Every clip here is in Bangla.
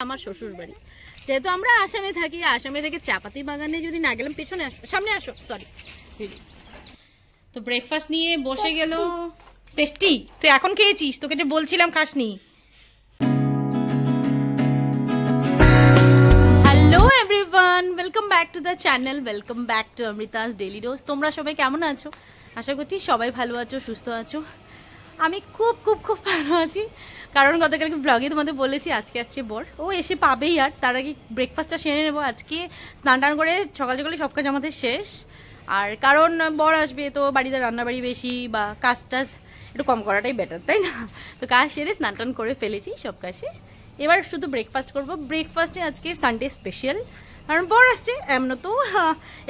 আমার শ্বশুর বাড়ি, যেহেতু আমরা আসামে থাকি, আসামে থেকে চাপাতি বাগানে যদি না গেলাম, পেছনে আসো, সামনে আসো, সরি। তো ব্রেকফাস্ট নিয়ে বসে গেল। টেস্টি, তুই এখন খেয়েছিস? তোকে যে বলছিলাম খাসনি। Hello everyone, welcome back to the channel, welcome back to Amrita's daily dose. তোমরা সবাই কেমন আছো? আশা করছি সবাই ভালো আছো, সুস্থ আছো। আমি খুব খুব খুব ভালো আছি, কারণ গতকালকে ব্লগে তোমাদের বলেছি আজকে আসছে বর, ও এসে পাবেই। আর তার আগে ব্রেকফাস্টটা সেরে নেবো। আজকে স্নান টান করে সকাল সকালে সব কাজ আমাদের শেষ। আর কারণ বর আসবে তো বাড়িতে রান্নাবাড়ি বেশি বা কাজ টাজ একটু কম করাটাই বেটার, তাই না? তো কাজ সেরে স্নান টান করে ফেলেছি, সব কাজ শেষ। এবার শুধু ব্রেকফাস্ট করবো। ব্রেকফাস্টে আজকে সানডে স্পেশাল, কারণ বর আসছে। এমন তো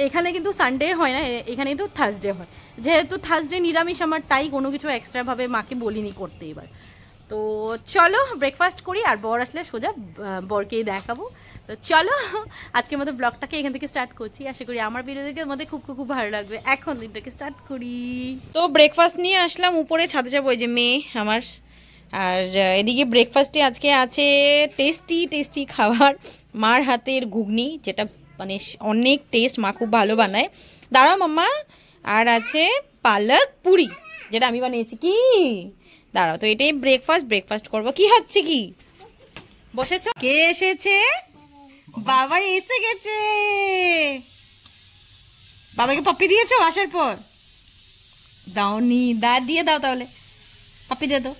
এখানে কিন্তু সানডে হয় না, এখানে কিন্তু থার্সডে হয়। যেহেতু থার্সডে নিরামিষ আমার, তাই কোনো কিছু এক্সট্রাভাবে মাকে বলিনি করতে। এবার তো চলো ব্রেকফাস্ট করি, আর বর আসলে সোজা বরকেই দেখাবো। তো চলো আজকের মতো ব্লগটাকে এখান থেকে স্টার্ট করছি। আশা করি আমার ভিডিওকে মধ্যে খুব খুব খুব ভালো লাগবে। এখন দিনটাকে স্টার্ট করি। তো ব্রেকফাস্ট নিয়ে আসলাম উপরে, ছাদে যাবো। ওই যে মেয়ে আমার। আর এদিকে ব্রেকফাস্টে আজকে আছে টেস্টি টেস্টি খাবার, মার হাতের ঘুগনি, যেটা মানে অনেক টেস্ট, মা খুব ভালো বানায়। দাঁড়াও মাম্মা। আর আছে পালক পুরি, যেটা আমি বানিয়েছি। কি দাঁড়াও, তো এটাই ব্রেকফাস্ট করবো। কি হচ্ছে? কি বসেছ? কে এসেছে? বাবা এসে গেছে। বাবাকে পাপ্পি দিয়েছো আসার পর? দাওনি? দিয়ে দাও তাহলে, পাপ্পি দিয়ে দাও।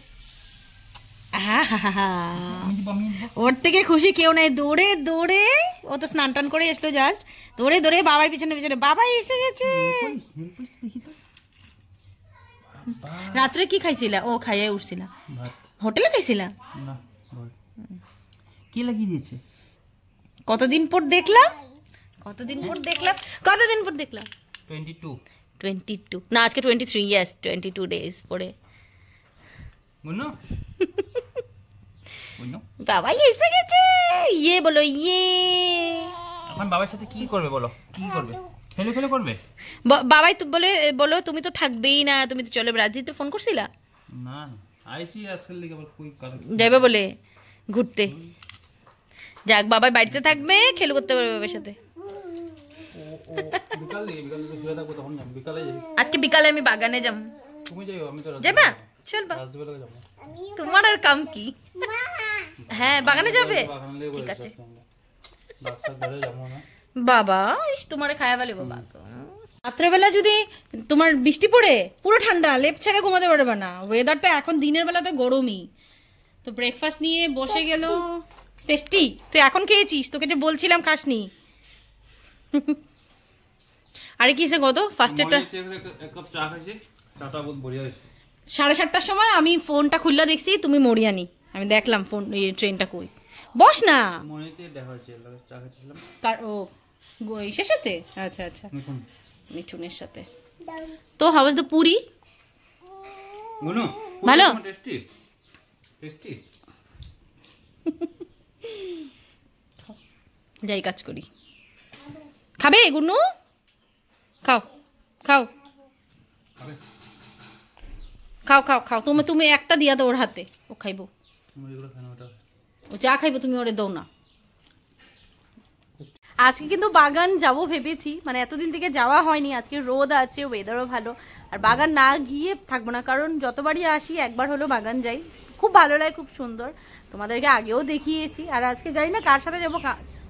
ওর থেকে খুশি কেউ নাই। দৌড়ে দৌড়ে, ও তো স্নান টান করে এসলো জাস্ট, দৌড়ে দৌড়ে বাবার পিছনে পিছনে, বাবা এসে গেছে। রাত্রে কি খাইছিলা? ও খাইয়ে উঠছিলা? হোটেলে খাইছিলা? কি লাগিয়ে দিয়েছে? কতদিন পর দেখলাম, কতদিন পর দেখলাম 22 না, আজকে 23। ইয়েস, 22 ডেজ পরে বাবা এসে গেছে। ইয়ে বলো, ইয়ে। এখন বাবার সাথে কি করবে বলো? কি করবে? খেলে খেলে করবে? বাবাই তো বলো তুমি তো থাকবেই না, তুমি তো চলে রাজনীতিতে ফোন করছিলা না? আইসি আজকাল লিগে আবার কই কাজ যাবে বলে ঘুরতে। যাক, বাবাই বাড়িতে থাকবে, খেলে করতে পারবে বাবার সাথে। বিকালে শুয়ে থাকবো, তখন বিকালে যাই। আজকে বিকালে আমি বাগানে যাব। তুমি যাইও, আমি তো যাবা? চল বা, রাজবেলা যাব। তোমার আর কাম কি? হ্যাঁ বাগানে যাবে, ঠিক আছে। বাবা তোমারে খায়া বলে বাবা। রাত্রেবেলা যদি তোমার বৃষ্টি পড়ে, পুরো ঠান্ডা, লেপ ছেড়ে ঘুমাতে পারবে না। ওয়েদার তো এখন দিনের বেলা তো গরমই। তো ব্রেকফাস্ট নিয়ে বসে গেল। টেস্টি, তুই এখন খেয়েছিস? তোকে যে বলছিলাম খাসনি। আরে কিসে গত ফার্স্টেরটা 7:30টার সময় আমি ফোনটা খুললা দেখছি তুমি মরিয়ানি। আমি দেখলাম ফোন, ট্রেনটা কই। বস না। ইসের সাথে? আচ্ছা আচ্ছা, মিঠুনের সাথে। তো হাউ ওয়াজ দ্য পুরি? ভালো। যাই কাজ করি। খাবে গুনু? খাও খাও খাও খাও খাও। তুমি একটা দিয়া তো ওর হাতে, ও খাইবো। ও যা খাইবো তুমি ওরে দাও না। আজকে কিন্তু বাগান যাব ভেবেছি, মানে এতদিন থেকে যাওয়া হয়নি। আজকে রোদ আছে, ওয়েদারও ভালো। আর বাগান না গিয়ে থাকবো না, কারণ যতবারই আসি একবার হলো বাগান যাই, খুব ভালো লাগে, খুব সুন্দর। তোমাদেরকে আগেও দেখিয়েছি। আর আজকে যাই না কার সাথে যাবো,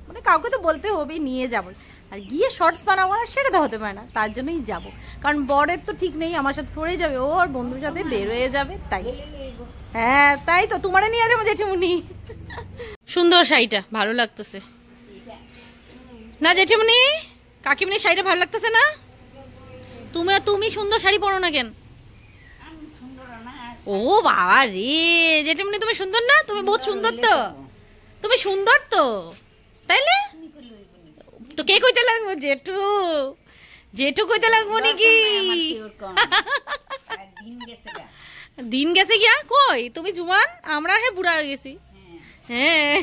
মানে কাউকে তো বলতে হবে নিয়ে যাবো। আর গিয়ে শর্টস বানাবো আর সেটা তো হতে পারে না, তার জন্যই যাব। কারণ বরের তো ঠিক নেই, আমার সাথে পড়ে যাবে, ও আর বন্ধুর সাথে বের হয়ে যাবে, তাই। হ্যাঁ তাই তো, তোমারে নিয়ে যাবো জেঠিমুনি। সুন্দর শাড়িটা ভালো লাগতেছে না জেঠিমুনি? কাকিমনি শাড়িটা ভালো লাগতেছে না? তুমি সুন্দর শাড়ি পরো না কেন? ও বাবা রে, জেঠিমুনি তুমি সুন্দর না? তুমি বহুত সুন্দর তো, তুমি সুন্দর তো, তাইলে তো কে কইতে লাগবো? জেঠু, জেঠু কইতে লাগবো নাকি? দিন গেছে গিয়া কই তুমি জুয়ান, আমরা হে বুড়া হয়ে গেছি। হ্যাঁ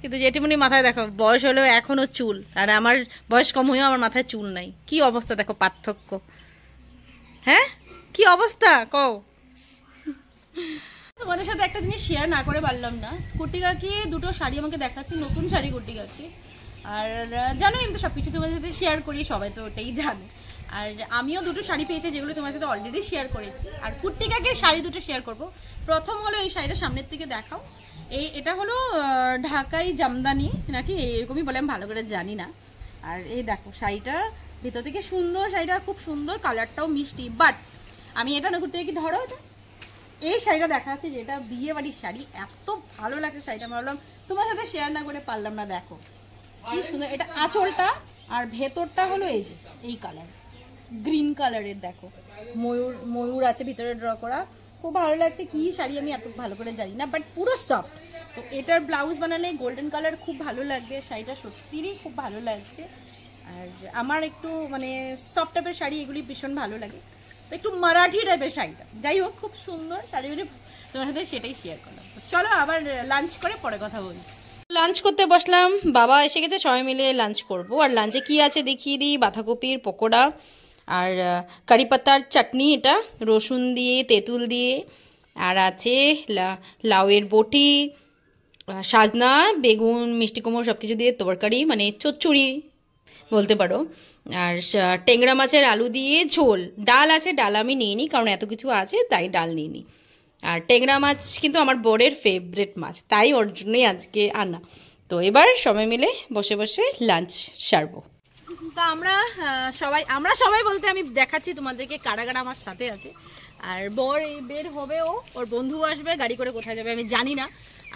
কিন্তু জেঠিমুনি মাথায় দেখো, বয়স হলেও এখনো চুল, আর আমার বয়স কম হয়েও আমার মাথায় চুল নাই। কি অবস্থা দেখো, পার্থক্য। হ্যাঁ কি অবস্থা কও? তোমাদের সাথে একটা জিনিস শেয়ার না করে পারলাম না, কুর্তি কাকি দুটো শাড়ি আমাকে দেখাচ্ছি, নতুন শাড়ি কুর্তি কাকি। আর জানো আমি তো সব কিছু তোমাদের সাথে শেয়ার করি, সবাই তো ওটাই জানে। আর আমিও দুটো শাড়ি পেয়েছি যেগুলো তোমার সাথে অলরেডি শেয়ার করেছি। আর কুর্তি কাকির শাড়ি দুটো শেয়ার করব। প্রথম হলো এই শাড়িটা, সামনের থেকে দেখাও। এটা হলো ঢাকাই জামদানি নাকি এরকমই বলে, আমি ভালো করে জানি না। আর এই দেখো শাড়িটার ভিতর থেকে সুন্দর, শাড়িটা খুব সুন্দর, কালারটাও মিষ্টি। বাট আমি এটা না কুর্তি কাকি ধরো, এটা এই শাড়িটা দেখা যাচ্ছে যেটা বিয়ে বাড়ির শাড়ি, এত ভালো লাগছে শাড়িটা, ভাবলাম তোমার সাথে শেয়ার না করে পারলাম না। দেখো কি সুন্দর, এটা আঁচলটা আর ভেতরটা হলো এই যে এই কালার, গ্রিন কালারের। দেখো ময়ূর ময়ূর আছে ভিতরে ড্র করা, খুব ভালো লাগছে। কি শাড়ি আমি এত ভালো করে জানি না, বাট পুরো সফট। তো এটার ব্লাউজ বানালে গোল্ডেন কালার খুব ভালো লাগবে, শাড়িটা সত্যিই খুব ভালো লাগছে। আর আমার একটু মানে সফট টাইপের শাড়ি এগুলি ভীষণ ভালো লাগে, তো একটু মারাঠি টাইপের শাড়িটা। যাই হোক খুব সুন্দর শাড়িগুলি, তোমার সাথে সেটাই শেয়ার করলাম। চলো আবার লাঞ্চ করে পরে কথা বলছি। লাঞ্চ করতে বসলাম, বাবা এসে গেছে, সবাই মিলে লাঞ্চ করব। আর লাঞ্চে কি আছে দেখিয়ে দিই, বাঁধাকপির পকোড়া আর কারি পাতার চাটনি, এটা রসুন দিয়ে তেঁতুল দিয়ে, আর আছে লাউয়ের বটি, সাজনা, বেগুন, মিষ্টি কুমড়ো সব কিছু দিয়ে তরকারি, মানে চচ্চড়ি বলতে পারো। আর টেংরা মাছের আলু দিয়ে ঝোল, ডাল আছে, ডাল আমি নিয়ে নিই কারণ এত কিছু আছে তাই ডাল নিয়ে নিই। আর টেংরা মাছ কিন্তু আমার বরের ফেভারিট মাছ, তাই ওর জন্যই আজকে আনা। তো এবার সবাই মিলে বসে বসে লাঞ্চ সারবো। তো আমরা সবাই বলতে আমি দেখাচ্ছি তোমাদেরকে কারা কারা আমার সাথে আছে। আর বর বের হবে, ওর বন্ধু আসবে, গাড়ি করে কোথায় যাবে আমি জানি না।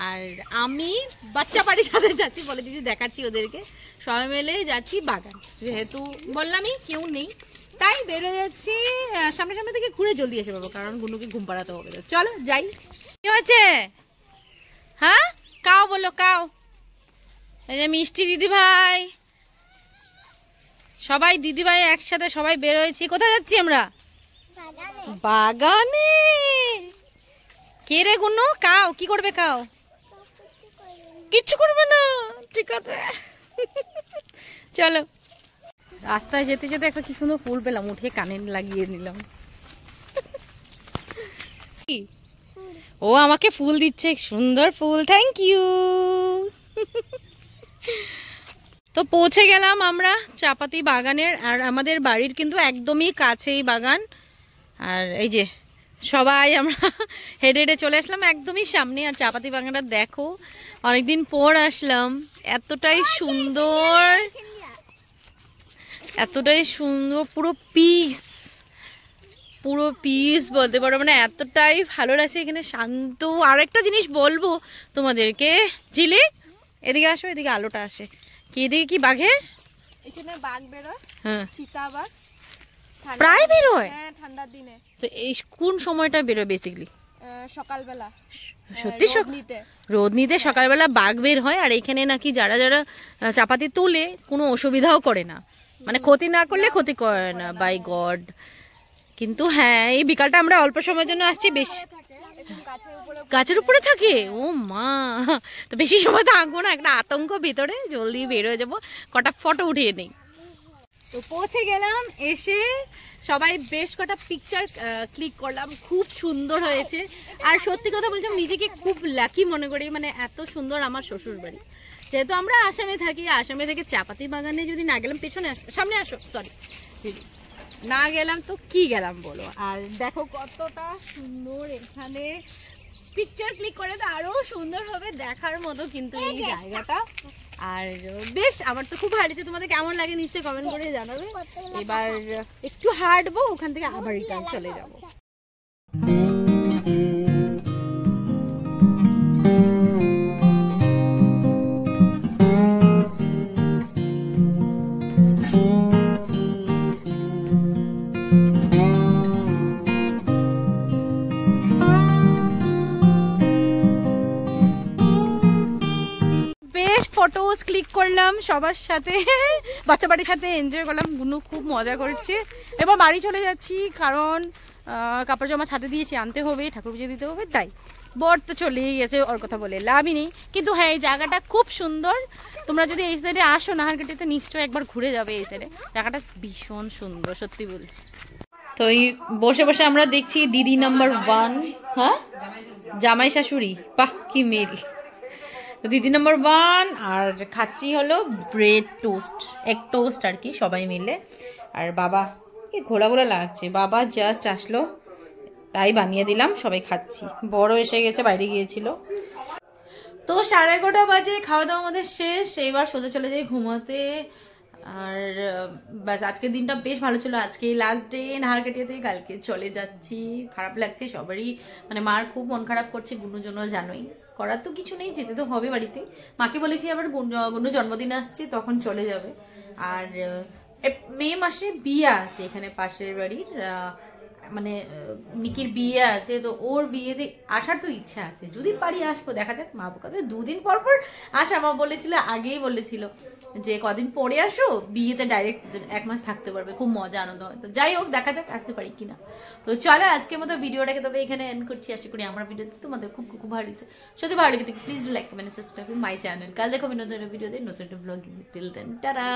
আর আমি বাচ্চা বাড়ির সাথে যাচ্ছি, বলে দিচ্ছি, দেখাচ্ছি ওদেরকে। সবাই মিলে যাচ্ছি বাগান, যেহেতু বললামই কেউ নেই তাই বেরো যাচ্ছি। সামনে সামনে থেকে ঘুরে জলদি এসে পাবো, কারণ গুনুকে ঘুম পাড়াতে হবে। চলো যাই। কি হয়েছে? হ্যাঁ কাও বলো, কাও। এই যে মিষ্টি দিদি ভাই, সবাই দিদি ভাই একসাথে সবাই বের হয়েছি। কোথায় যাচ্ছি আমরা? বাগানে। কে রে গুনু? কাও, কি করবে? কাও, কিচ্ছু করবে না, ঠিক আছে চলো। রাস্তায় যেতে যেতে একটা কি সুন্দর ফুল পেলাম, উঠে কানে লাগিয়ে নিলাম। ও আমাকে ফুল দিচ্ছে, সুন্দর ফুল, থ্যাংক ইউ। তো পৌঁছে গেলাম আমরা চাপাতি বাগানের, আর আমাদের বাড়ির কিন্তু একদমই কাছেই বাগান। আর এই যে সবাই আমরা হেঁটে হেঁটে চলে আসলাম একদমই সামনে। আর চাপাতি বাগানটা দেখো, অনেকদিন পর আসলাম, এতটাই সুন্দর, এতটাই সুন্দর, পুরো পিস বলতে পারো, মানে এতটাই ভালো লাগছে এখানে, শান্ত। আর একটা জিনিস বলবো তোমাদেরকে, ঝিলি এদিকে আসো, এদিকে আলোটা আসে। কি এদিকে কি বাঘের? এখানে বাঘ বেরোয়, হ্যাঁ চিতা বাঘ প্রায় বেরোয়। হ্যাঁ ঠান্ডার দিনে। তো এই কোন সময়টা বেরোয় বেসিক্যালি? সকালবেলা। সত্যি রোদ নিতে সকালবেলা বাঘ বের হয়। আর এখানে নাকি যারা যারা চাপাতি তোলে কোনো অসুবিধাও করে না, মানে ক্ষতি না করলে ক্ষতি করে না, বাই গড। কিন্তু হ্যাঁ এই বিকালটা আমরা অল্প সময়ের জন্য আসছি, বেশি গাছের উপরে থাকে। ও মা, তো বেশি সময় থাকবো না, একটা আতঙ্ক ভিতরে, জলদি বের হয়ে যাবো, কটা ফটো উঠিয়ে নেই। তো পৌঁছে গেলাম, এসে সবাই বেশ কটা পিকচার ক্লিক করলাম, খুব সুন্দর হয়েছে। আর সত্যি কথা বলছি নিজেকে খুব লাকি মনে করি, মানে এত সুন্দর আমার শ্বশুর বাড়ি। যেহেতু আমরা আসামে থাকি, আসামে থেকে চাপাতি বাগানে যদি না গেলাম, পেছনে সামনে আসো, সরি, না গেলাম তো কি গেলাম বলো। আর দেখো কতটা সুন্দর, এখানে পিকচার ক্লিক করে তো আরো সুন্দর হবে, দেখার মতো কিন্তু এই জায়গাটা। আর বেশ আমার তো খুব ভালো লাগছে, তোমাদের কেমন লাগে নিশ্চয়ই কমেন্ট করে জানাবে। এবার একটু হাঁটবো, ওখান থেকে আবার রিটার্ন চলে যাবো। ফটোস ক্লিক করলাম সবার সাথে, বাচ্চা বাড়ির সাথে এনজয় করলাম, গুনু খুব মজা করছে। এবার বাড়ি চলে যাচ্ছি, কারণ কাপড় জামা ছাদে দিয়েছি, আনতে হবে, ঠাকুর পুজো দিতে হবে, তাই। বর তো চলেই গেছে, ওর কথা বলে লাভই নেই। কিন্তু হ্যাঁ এই জায়গাটা খুব সুন্দর, তোমরা যদি এই সাইডে আসো নাহারকাটিতে নিশ্চয়ই একবার ঘুরে যাবে এই সাইডে, জায়গাটা ভীষণ সুন্দর সত্যি বলছি। তো এই বসে বসে আমরা দেখছি দিদি নাম্বার 1। হ্যাঁ জামাই শাশুড়ি, বাহ কি মেল। দিদি নাম্বার 1 আর খাচ্ছি হলো ব্রেড টোস্ট, এগ টোস্ট আর কি, সবাই মিলে। আর বাবা কি ঘোলা ঘোলা লাগছে, বাবা জাস্ট আসলো তাই বানিয়ে দিলাম, সবাই খাচ্ছি। বড় এসে গেছে, বাইরে গিয়েছিল। তো 11:30 বাজে, খাওয়া দাওয়া আমাদের শেষ, এবার সোজা চলে যাই ঘুমাতে। আর ব্যাস আজকের দিনটা বেশ ভালো ছিল, আজকে লাস্ট ডে নাহার কাটিয়াতে, কালকে চলে যাচ্ছি। খারাপ লাগছে সবারই, মানে মার খুব মন খারাপ করছে, গুনুর জন্য জানোই, করার তো কিছু নেই, যেতে তো হবে বাড়িতে। মাকে বলেছি আবার গুনু জন্মদিন আসছে, তখন চলে যাবে। আর মে মাসে বিয়ে আছে এখানে পাশের বাড়ির, মানে মিকির বিয়ে আছে, তো ওর বিয়েতে আসার তো ইচ্ছা আছে, যদি পারি আসবো, দেখা যাক। মা বোকাতে 2 দিন পর পর আসা, মা বলেছিল, আগেই বলেছিল যে কদিন পরে আসো, বিয়েতে ডাইরেক্ট 1 মাস থাকতে পারবে, খুব মজা আনন্দ হয়। তো যাই হোক, দেখা যাক আসতে পারি কিনা। তো চলো আজকের মতো ভিডিওটাকে তবে এখানে এন্ড করছি। আশা করি আমার ভিডিওতে তোমাদের খুব খুব ভালো লাগছে। সত্যি ভালো লেগে থাকে please do like, comment, subscribe my channel. কাল দেখো নতুন একটা ভিডিওতে, নতুন একটা ব্লগ। Till then tata.